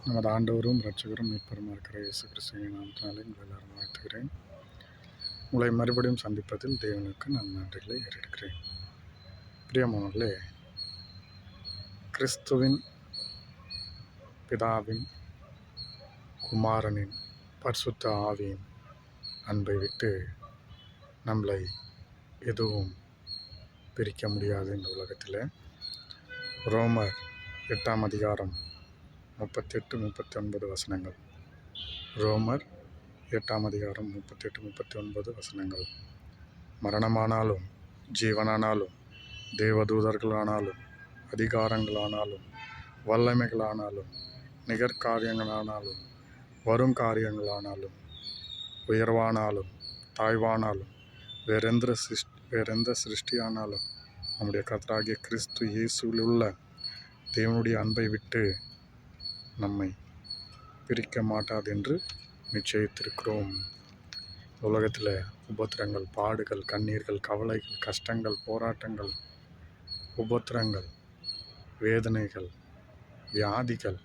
நமது ஆண்டவரும் இரட்சகரும் மீட்பருமா இருக்கிற இயேசு கிறிஸ்துவின் நாமத்தினாலே உங்களை எல்லாரும் வாழ்த்துகிறேன். உங்களை மறுபடியும் சந்திப்பதில் தேவனுக்கு நான் நன்றிகளை ஏறெடுக்கிறேன். பிரியமானவர்களே, கிறிஸ்துவின் பிதாவின் குமாரனின் பரிசுத்த ஆவியின் அன்பை விட்டு நம்மளை எதுவும் பிரிக்க முடியாது. இந்த உலகத்தில் ரோமர் 8ஆம் அதிகாரம் 38-39 வசனங்கள். ரோமர் 8ஆம் அதிகாரம் 38-39 வசனங்கள். மரணமானாலும் ஜீவனானாலும் தேவதூதர்களானாலும் அதிகாரங்களானாலும் வல்லமைகளானாலும் நிகர்காரியங்களானாலும் வரும் காரியங்களானாலும் உயர்வானாலும் தாழ்வானாலும் வேறெந்த சிருஷ்டியானாலும் நம்முடைய கர்த்தராகிய கிறிஸ்து இயேசுவில் உள்ள தேவனுடைய அன்பை விட்டு நம்மை பிரிக்க மாட்டாது என்று நிச்சயித்திருக்கிறோம். உலகத்தில் உபத்திரங்கள், பாடுகள், கண்ணீர்கள், கவலைகள், கஷ்டங்கள், போராட்டங்கள், உபத்திரங்கள், வேதனைகள், வியாதிகள்,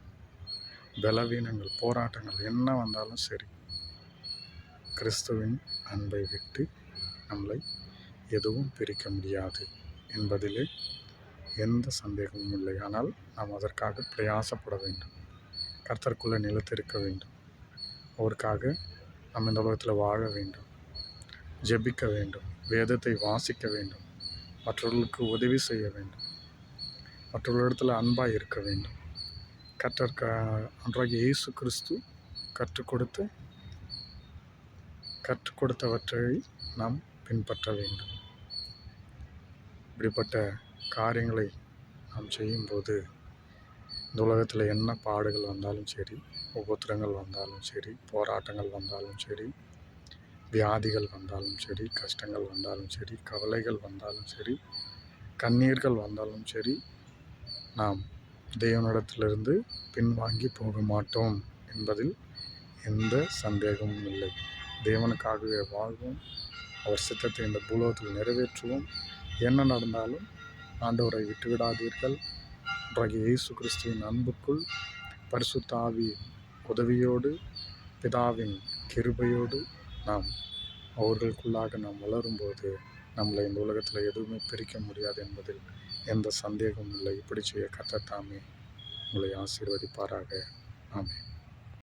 பலவீனங்கள், போராட்டங்கள் என்ன வந்தாலும் சரி, கிறிஸ்துவின் அன்பை விட்டு நம்மளை எதுவும் பிரிக்க முடியாது என்பதிலே எந்த சந்தேகமும் இல்லை. ஆனால் நாம் அதற்காக பிரயாசப்பட வேண்டும். கர்த்தருக்குள்ளே நிலைத்திருக்க வேண்டும். அவருக்காக நம்ம இந்த உலகத்தில் வாழ வேண்டும், ஜெபிக்க வேண்டும், வேதத்தை வாசிக்க வேண்டும், மற்றவர்களுக்கு உதவி செய்ய வேண்டும், மற்றவர்களிடத்தில் அன்பாக இருக்க வேண்டும். அன்றாக இயேசு கிறிஸ்து கற்றுக் கொடுத்தவற்றை நாம் பின்பற்ற வேண்டும். இப்படிப்பட்ட காரியங்களை நாம் செய்யும்போது இந்த உலகத்தில் என்ன பாடுகள் வந்தாலும் சரி, உபத்திரங்கள் வந்தாலும் சரி, போராட்டங்கள் வந்தாலும் சரி, வியாதிகள் வந்தாலும் சரி, கஷ்டங்கள் வந்தாலும் சரி, கவலைகள் வந்தாலும் சரி, கண்ணீர்கள் வந்தாலும் சரி, நாம் தேவனிடத்திலிருந்து பின்வாங்கி போக மாட்டோம் என்பதில் எந்த சந்தேகமும் இல்லை. தேவனுக்காகவே வாழ்வோம். அவர் சித்தத்தை இந்த பூலோகத்தில் நிறைவேற்றுவோம். என்ன நடந்தாலும் ஆண்டவரை விட்டுவிடாதீர்கள். இயேசு கிறிஸ்துவின் அன்புக்குள் பரிசுத்த ஆவி உதவியோடு பிதாவின் கிருபையோடு நாம் அவர்களுக்குள்ளாக நாம் வளரும்போது நம்மளை இந்த உலகத்தில் எதுவுமே பிரிக்க முடியாது என்பதில் எந்த சந்தேகமும் இல்லை. இப்படி செய்ய கர்த்தர் தாமே உங்களை ஆசீர்வதிப்பாராக. ஆமென்.